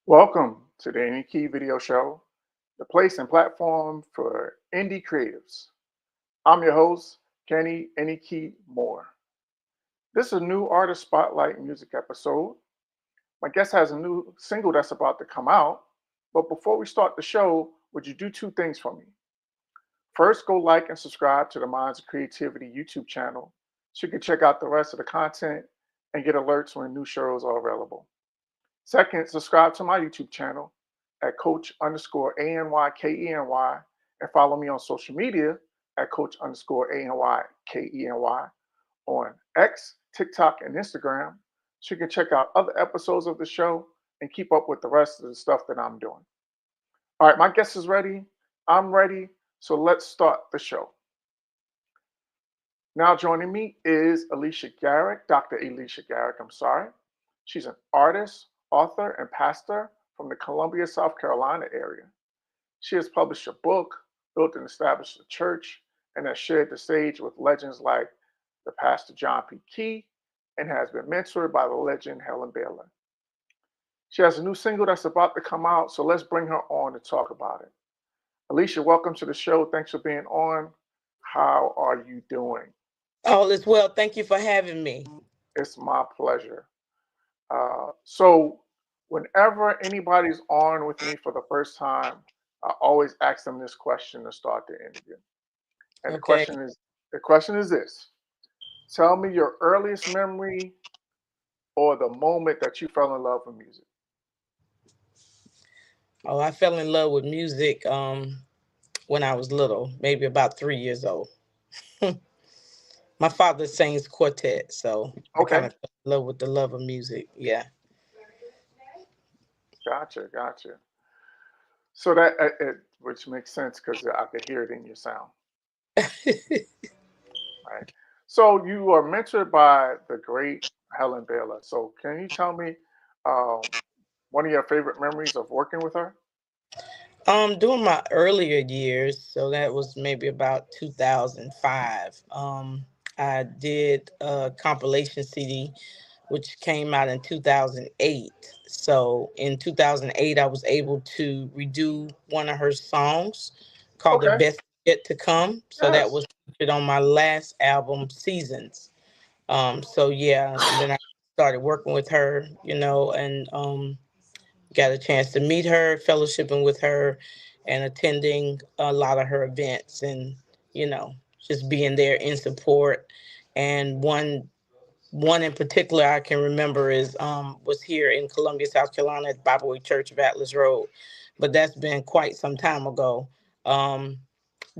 Welcome to the Any Key Video Show, the place and platform for indie creatives. I'm your host, Kenny Any Key Moore. This is a new artist spotlight music episode. My guest has a new single that's about to come out. But before we start the show, would you do two things for me? First, go like and subscribe to the Minds of Creativity YouTube channel so you can check out the rest of the content and get alerts when new shows are available. Second, subscribe to my YouTube channel at Coach underscore ANYKENY and follow me on social media at Coach underscore ANYKENY on X, TikTok, and Instagram so you can check out other episodes of the show and keep up with the rest of the stuff that I'm doing. All right, my guest is ready. I'm ready. So let's start the show. Now joining me is Alecia Garrick, Dr. Alecia Garrick, I'm sorry. She's an artist, author, and pastor from the Columbia, South Carolina area. She has published a book, built and established a church, and has shared the stage with legends like the pastor John P. Key, and has been mentored by the legend Helen Baylor. She has a new single that's about to come out, so let's bring her on to talk about it. Alecia, welcome to the show. Thanks for being on. How are you doing? All is well. Thank you for having me. It's my pleasure. So, whenever anybody's on with me for the first time, I always ask them this question to start the interview. And the Okay. question is this: tell me your earliest memory or the moment that you fell in love with music. Oh, I fell in love with music when I was little, maybe about 3 years old. My father sings quartet, so I kind Okay, of fell in love with the love of music. Yeah. gotcha. So that which makes sense because I could hear it in your sound, right? So you are mentored by the great Helen Baylor. So can you tell me um, one of your favorite memories of working with her? During my earlier years, so that was maybe about 2005. I did a compilation CD which came out in 2008. So in 2008, I was able to redo one of her songs called "The Okay, Best Yet to Come." So that yes, was featured on my last album, Seasons. So yeah, and then I started working with her, and got a chance to meet her, fellowshipping with her, and attending a lot of her events, and you know, just being there in support. And one in particular I can remember is was here in Columbia, South Carolina at Bible Way Church of Atlas Road. But that's been quite some time ago. Um,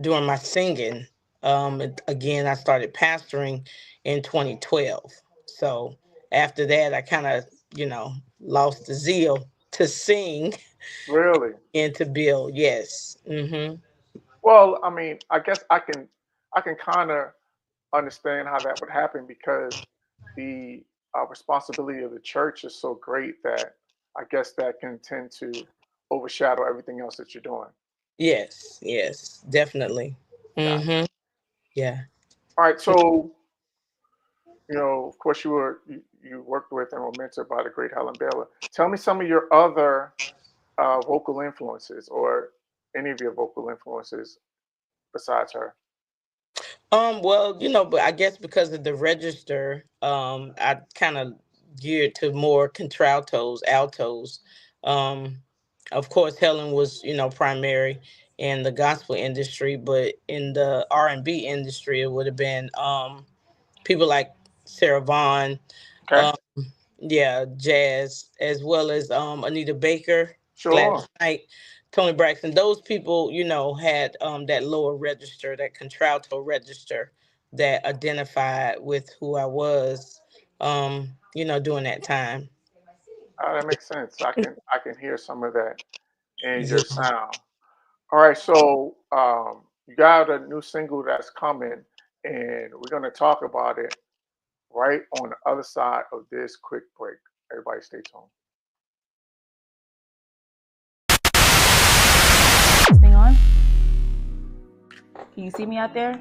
During my singing, again I started pastoring in 2012. So after that I kind of, lost the zeal to sing really. and to build. Yes. Mm-hmm. Well, I mean, I guess I can kind of understand how that would happen because the responsibility of the church is so great that I guess that can tend to overshadow everything else that you're doing. Yes, definitely. Gotcha. Mm-hmm. Yeah. All right, so of course, you worked with and were mentored by the great Helen Baylor. Tell me some of your other vocal influences, or any of your vocal influences besides her. Well, but I guess because of the register, I kind of geared to more contraltos, altos. Um, of course, Helen was, primary in the gospel industry, but in the R&B industry, it would have been people like Sarah Vaughan, Okay, um, yeah, jazz, as well as Anita Baker, sure. Gladys Knight, Tony Braxton. Those people, had that lower register, that contralto register that identified with who I was, during that time. That makes sense. I can hear some of that in Yeah. your sound. All right, so you got a new single that's coming, and we're gonna talk about it right on the other side of this quick break. Everybody, stay tuned. Thing on? Can you see me out there?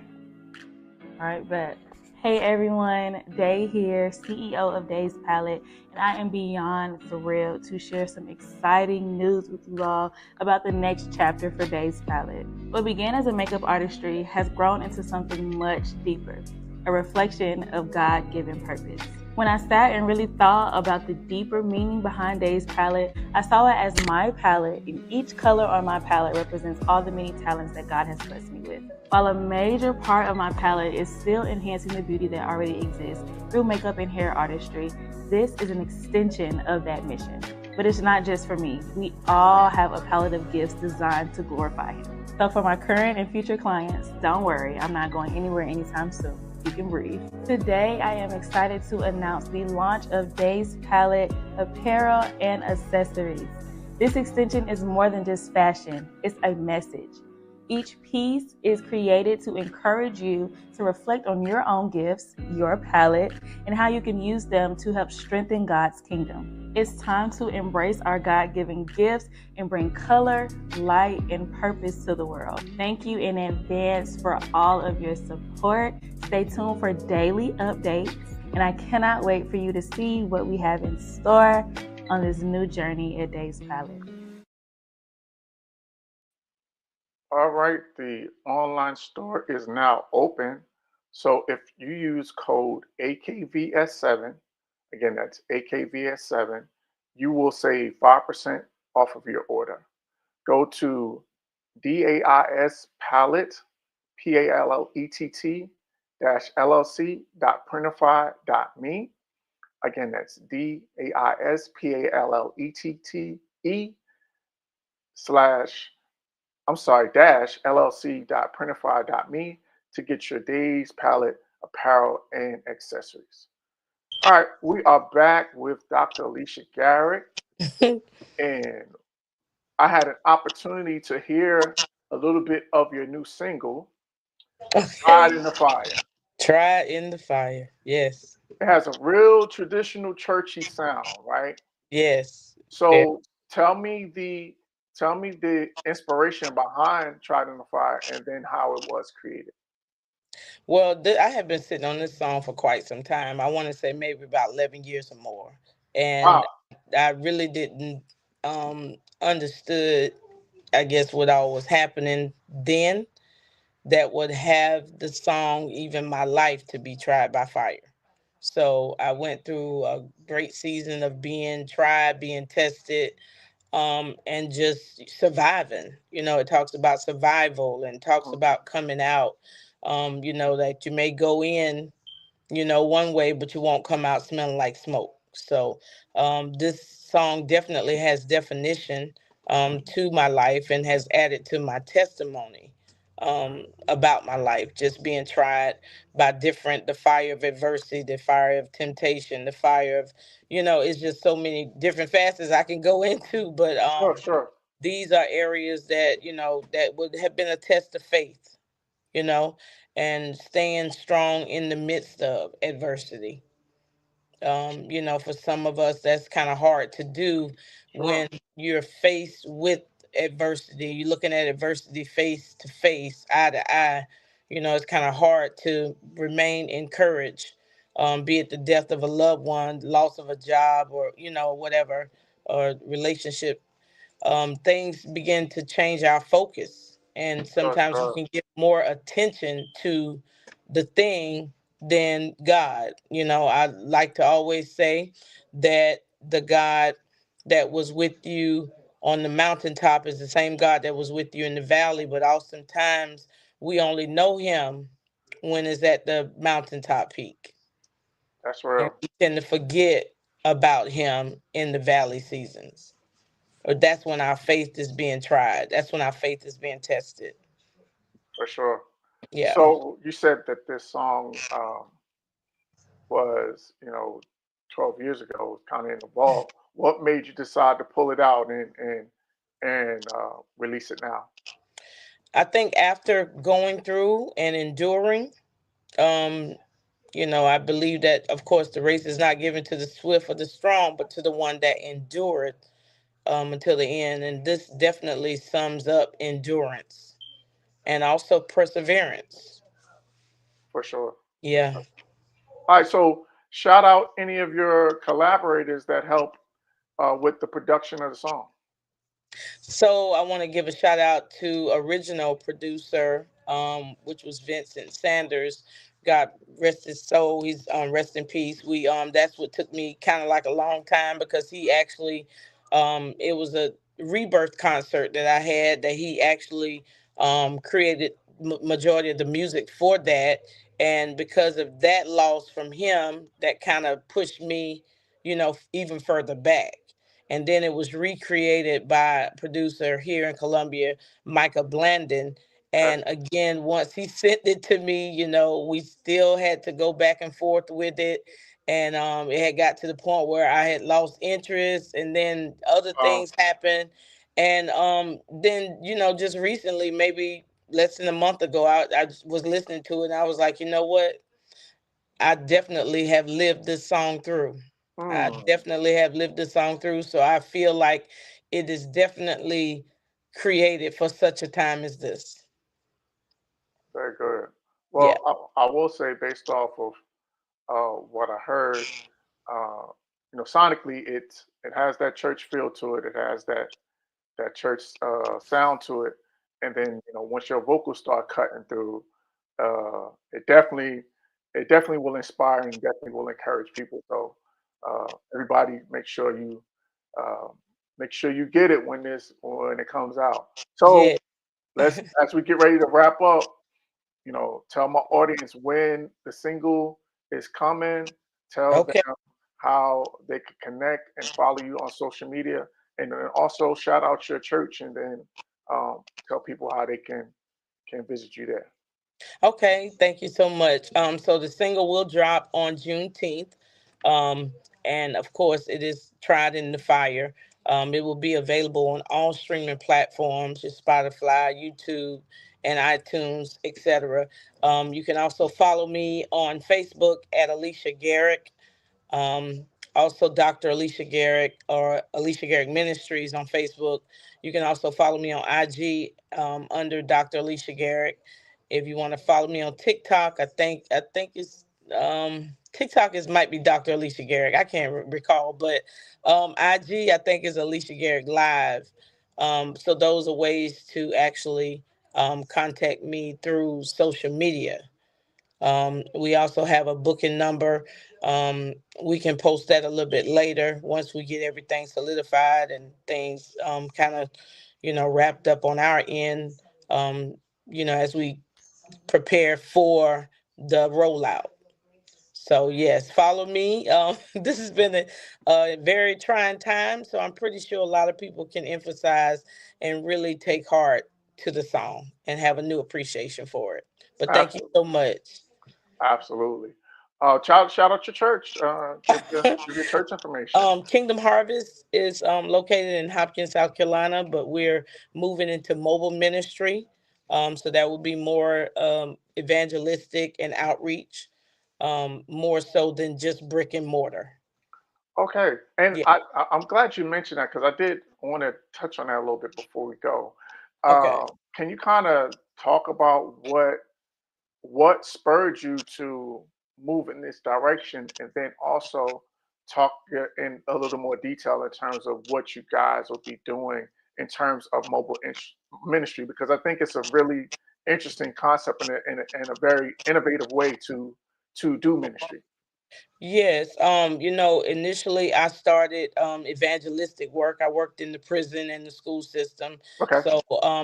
All right, bet. Hey everyone, Day here, CEO of Day's Palette, and I am beyond thrilled to share some exciting news with you all about the next chapter for Day's Palette. What began as a makeup artistry has grown into something much deeper, a reflection of God-given purpose. When I sat and really thought about the deeper meaning behind Day's palette, I saw it as my palette, and each color on my palette represents all the many talents that God has blessed me with. While a major part of my palette is still enhancing the beauty that already exists through makeup and hair artistry, this is an extension of that mission. But it's not just for me. We all have a palette of gifts designed to glorify Him. So for my current and future clients, don't worry, I'm not going anywhere anytime soon. You can breathe. Today, I am excited to announce the launch of Day's Palette apparel and accessories. This extension is more than just fashion, it's a message. Each piece is created to encourage you to reflect on your own gifts, your palette, and how you can use them to help strengthen God's kingdom. It's time to embrace our God-given gifts and bring color, light, and purpose to the world. Thank you in advance for all of your support. Stay tuned for daily updates, and I cannot wait for you to see what we have in store on this new journey at Day's Palette. All right, the online store is now open. So if you use code AKVS7, again, that's AKVS7, you will save 5% off of your order. Go to DAIS palette, PALLETT dash LLC dot printify.me. Again, that's DAIS PALLETTE slash dash llc.printify.me to get your day's palette apparel and accessories. All right, we are back with Dr. Alecia Garrick, and I had an opportunity to hear a little bit of your new single, Tried Okay. in the Fire. Try in the fire. Yes. It has a real traditional churchy sound, right? Yes. Very. So tell me the inspiration behind Tried in the Fire and then how it was created. Well, I have been sitting on this song for quite some time. I want to say maybe about 11 years or more. Wow, And I really didn't understood, I guess, what all was happening then that would have the song Even My Life to be tried by fire. So I went through a great season of being tried, being tested, and just surviving. It talks about survival and talks mm, about coming out. That you may go in, one way, but you won't come out smelling like smoke. So this song definitely has definition to my life and has added to my testimony about my life, just being tried by the fire of adversity, the fire of temptation, the fire of, it's just so many different facets I can go into. But sure, sure. these are areas that, that would have been a test of faith, you know, and staying strong in the midst of adversity. For some of us, that's kind of hard to do Sure. when you're faced with adversity. You're looking at adversity face to face, eye to eye. It's kind of hard to remain encouraged, be it the death of a loved one, loss of a job, or, whatever, or relationship. Things begin to change our focus. And Sure, sometimes we sure. can give more attention to the thing than God. I like to always say that the God that was with you on the mountaintop is the same God that was with you in the valley, but oftentimes we only know him when it's at the mountaintop peak. That's And real, we tend to forget about him in the valley seasons, or that's when our faith is being tried. That's when our faith is being tested. for sure. Yeah. So you said that this song was, 12 years ago, kind of in the vault. What made you decide to pull it out and release it now? I think after going through and enduring, um, I believe that, of course, the race is not given to the swift or the strong, but to the one that endureth until the end. And this definitely sums up endurance and also perseverance. For sure. Yeah. All right, so shout out any of your collaborators that help with the production of the song. So I want to give a shout out to original producer, which was Vincent Sanders. God rest his soul. He's rest in peace. We That's what took me kind of like a long time, because he actually it was a rebirth concert that I had that he actually created majority of the music for that. And because of that loss from him, that kind of pushed me, even further back. And then it was recreated by a producer here in Columbia, Micah Blandon. Okay. And again, once he sent it to me, we still had to go back and forth with it. And it had got to the point where I had lost interest, and then other Um, things happened. And then, just recently, maybe less than a month ago, I just was listening to it, and I was like, you know what? I definitely have lived this song through. I hmm, definitely have lived this song through. So I feel like it is definitely created for such a time as this. very good. Yeah. Well, I will say, based off of what I heard, uh, sonically, it has that church feel to it. It has that church sound to it. And then once your vocals start cutting through, it definitely will inspire and definitely will encourage people. So everybody, uh, make sure you get it when it comes out. So Yeah. let's as we get ready to wrap up, tell my audience when the single is coming. Tell Okay. them how they can connect and follow you on social media, and then also shout out your church, and then tell people how they can visit you there. Okay, thank you so much. So the single will drop on Juneteenth. Um, and of course, it is Tried in the Fire. It will be available on all streaming platforms, your Spotify, YouTube, and iTunes, etc. You can also follow me on Facebook at Alecia Garrick. Um, Also, Dr. Alecia Garrick, or Alecia Garrick Ministries on Facebook. You can also follow me on IG under Dr. Alecia Garrick. If you want to follow me on TikTok, I think it's TikTok is might be Dr. Alecia Garrick. I can't recall, but IG I think is Alecia Garrick Live. So those are ways to actually contact me through social media. We also have a booking number. Um, we can post that a little bit later once we get everything solidified and things kind of, wrapped up on our end, um, as we prepare for the rollout. So, yes, follow me. This has been a very trying time. So, I'm pretty sure a lot of people can emphasize and really take heart to the song and have a new appreciation for it. But thank you Absolutely, so much. absolutely. Shout out your church. Give your church information. Kingdom Harvest is located in Hopkins, South Carolina, but we're moving into mobile ministry. So that will be more evangelistic and outreach, more so than just brick and mortar. Okay, and Yeah. I'm glad you mentioned that because I did want to touch on that a little bit before we go. Okay. Can you kind of talk about what spurred you to move in this direction, and then also talk in a little more detail in terms of what you guys will be doing in terms of ministry, because I think it's a really interesting concept and a very innovative way to do ministry. Yes, initially I started evangelistic work. I worked in the prison and the school system. Okay, So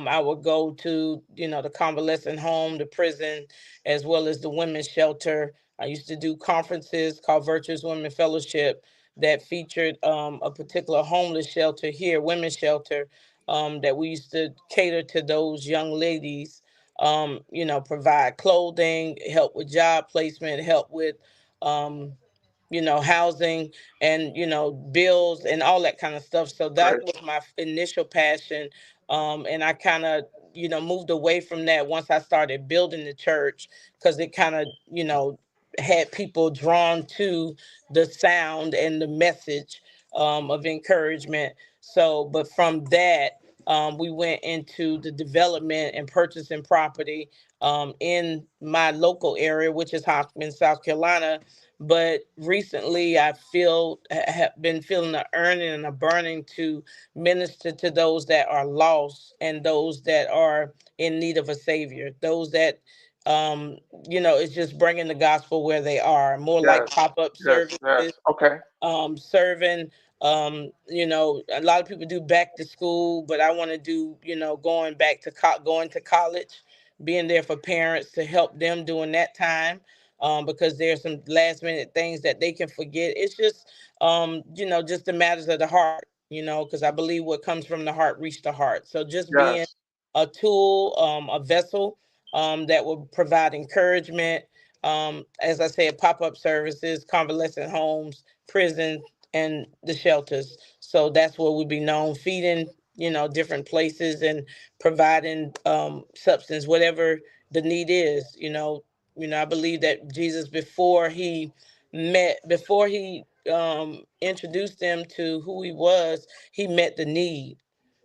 I would go to, the convalescent home, the prison, as well as the women's shelter. I used to do conferences called Virtuous Women Fellowship that featured a particular homeless shelter here, women's shelter, that we used to cater to those young ladies, provide clothing, help with job placement, help with um, housing and, bills and all that kind of stuff. So that great, was my initial passion. And I kind of, moved away from that once I started building the church, because it kind of, had people drawn to the sound and the message of encouragement. So, but from that, we went into the development and purchasing property in my local area, which is Hoffman, South Carolina. But recently, have been feeling a earning and a burning to minister to those that are lost and those that are in need of a savior. Those that um, it's just bringing the gospel where they are, more like Yes. pop up Yes. services, Yes. Okay. serving. A lot of people do back to school, but I want to do, going back to going to college, being there for parents to help them during that time, because there's some last minute things that they can forget. It's just, just the matters of the heart, because I believe what comes from the heart reach the heart. So just being Yes. a tool, a vessel, that will provide encouragement. As I said, pop-up services, convalescent homes, prisons, and the shelters. So that's where we be known, feeding, different places and providing substance, whatever the need is. I believe that Jesus, before he introduced them to who he was, he met the need.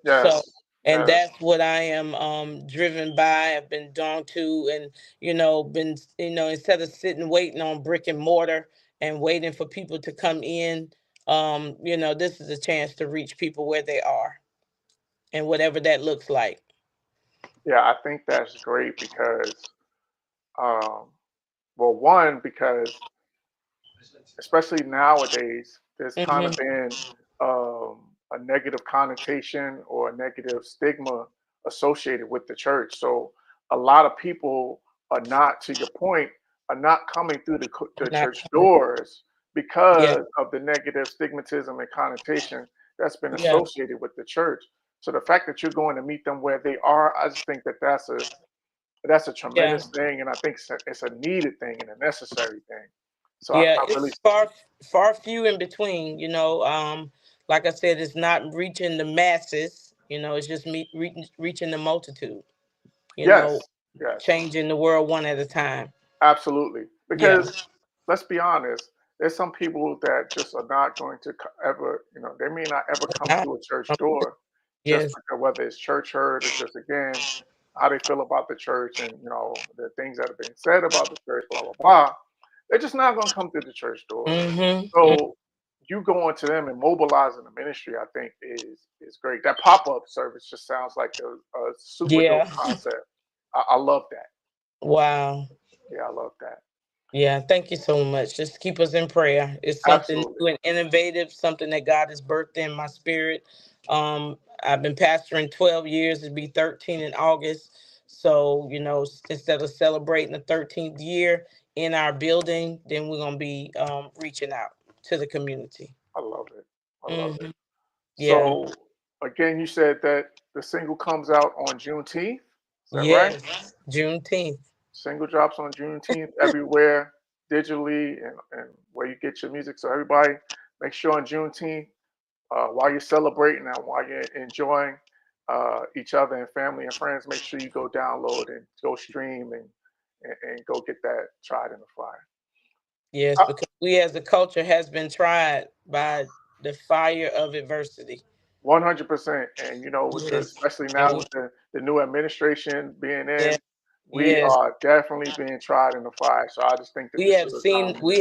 So, Yes. and Yes. that's what I am driven by. I've been drawn to, and been, instead of sitting waiting on brick and mortar and waiting for people to come in, this is a chance to reach people where they are, and whatever that looks like. Yeah, I think that's great because, um, well, one, because especially nowadays, there's kind of Hmm. been a negative connotation or a negative stigma associated with the church. So a lot of people are not, to your point, are not coming through the Not church coming. doors Yeah, because of the negative stigmatism and connotation that's been yeah, associated with the church. So the fact that you're going to meet them where they are, I just think that that's a yeah. tremendous thing, and I think it's a needed thing and a necessary thing. So Yeah, I really it's far few in between. Like I said, it's not reaching the masses. It's just reaching the multitude. You know, yes, yes, changing the world one at a time. absolutely. Yeah, Because let's be honest, there's some people that just are not going to ever, they may not ever come not through a church door just yes. because whether it's church hurt or just again how they feel about the church and the things that have been said about the church, blah blah blah. They're just not going to come through the church door. Mm-hmm. So you going to them and mobilizing the ministry, I think is great. That pop up service just sounds like a super dope Yeah. concept. I love that. Wow. Yeah, I love that. Yeah, thank you so much. Just keep us in prayer. It's something Absolutely. new and innovative, something that God has birthed in my spirit. I've been pastoring 12 years, it'll be 13 in August. So, instead of celebrating the 13th year in our building, then we're going to be reaching out to the community. I love it. I love it. Hmm. Yeah. So again, you said that the single comes out on Juneteenth. Is that right? Yes. Juneteenth. Single drops on Juneteenth everywhere digitally and where you get your music. So everybody, make sure on Juneteenth, while you're celebrating and while you're enjoying each other and family and friends, make sure you go download and go stream and go get that tried in the fire. Yes, Uh, because we as a culture has been tried by the fire of adversity. 100%. And with the Yes. especially And now with the new administration being yeah, in, we yes. are definitely being tried in the fire. So I just think that this is a time. We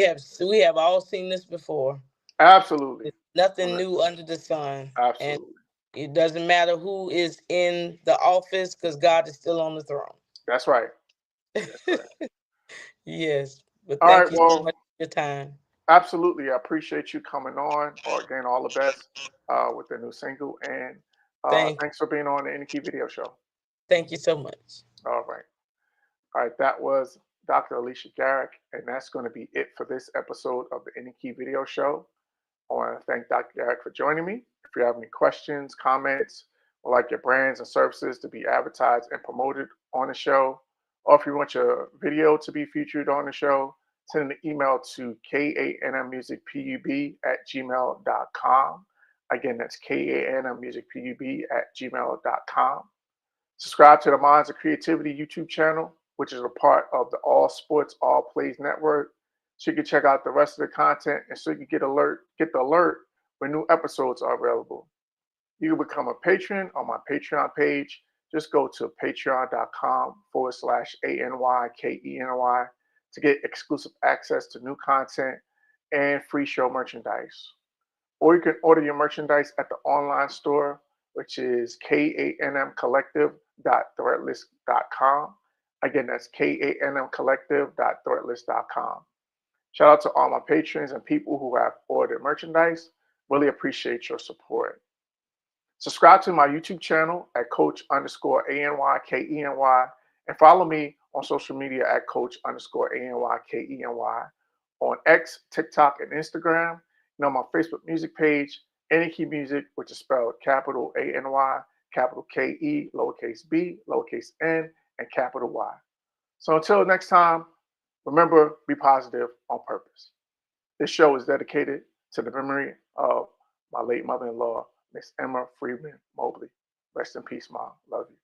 have all seen this before. Absolutely. It's nothing Well, new under the sun. And absolutely. it doesn't matter who is in the office because God is still on the throne. That's right. That's right. Yes. But All thank right. you so Well, much for your time. absolutely. I appreciate you coming on. Or again, all the best with the new single. And Thank thanks for being on the Any Video Show. thank you so much. All right. All right. That was Dr. Alecia Garrick. And that's going to be it for this episode of the Any Video Show. I want to thank Dr. Garrick for joining me. If you have any questions, comments, or like your brands and services to be advertised and promoted on the show, or if you want your video to be featured on the show, send an email to kanmusicpub@gmail.com. Again, that's kanmusicpub@gmail.com. Subscribe to the Minds of Creativity YouTube channel, which is a part of the All Sports All Plays network, so you can check out the rest of the content and so you can get the alert when new episodes are available. You can become a patron on my Patreon page. Just go to patreon.com/ANYKENY to get exclusive access to new content and free show merchandise. Or you can order your merchandise at the online store, which is kanmcollective.threadless.com. Again, that's kanmcollective.threadless.com. Shout out to all my patrons and people who have ordered merchandise. Really appreciate your support. Subscribe to my YouTube channel at Coach_ANYKENY and follow me on social media at Coach_ANYKENY on X, TikTok, and Instagram. And on my Facebook music page, Any Key Music, which is spelled capital ANY, capital KE, lowercase b, lowercase n, and capital Y. So until next time, remember, be positive on purpose. This show is dedicated to the memory of my late mother-in-law, Miss Emma Freeman Mobley. Rest in peace, Mom. Love you.